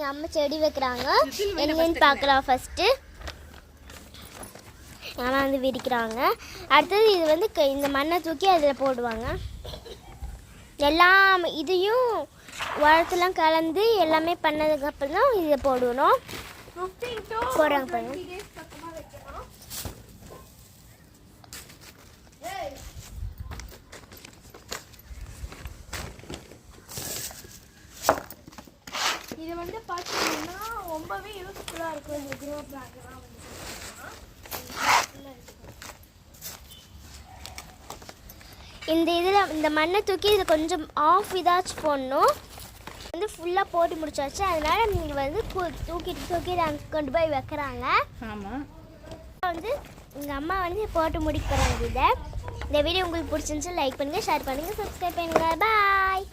எங்கள் அம்மா செடி வைக்கிறாங்க. என்னன்னு பார்க்கலாம் ஃபஸ்ட்டு. ஆனால் வந்து விரிக்கிறாங்க. அடுத்தது இது வந்து இந்த மண்ணை தூக்கி அதில் போடுவாங்க. எல்லாம் இதையும் உரத்துலாம் கலந்து எல்லாமே பண்ணதுக்கப்புறம் தான் இதை போடணும். போடுறாங்க பாருங்க. இது வந்து பார்த்தீங்கன்னா ரொம்பவே யூஸ்ஃபுல்லாக இருக்கும். இந்த க்ரோ பேக்லாம் வந்து இந்த இதில் இந்த மண்ணை தூக்கி இதில் கொஞ்சம் ஆஃப் இதாச்சும் போடணும். வந்து ஃபுல்லாக போட்டு முடிச்சாச்சு. அதனால் நீங்கள் வந்து தூக்கி அங்கே கொண்டு போய் வைக்கிறாங்க. ஆமாம், வந்து எங்கள் அம்மா வந்து போட்டு முடிக்க போகிறாங்க. இந்த வீடியோ உங்களுக்கு பிடிச்சிருந்துச்சு லைக் பண்ணுங்கள், ஷேர் பண்ணுங்கள், சப்ஸ்கிரைப் பண்ணுங்கள். பாய்.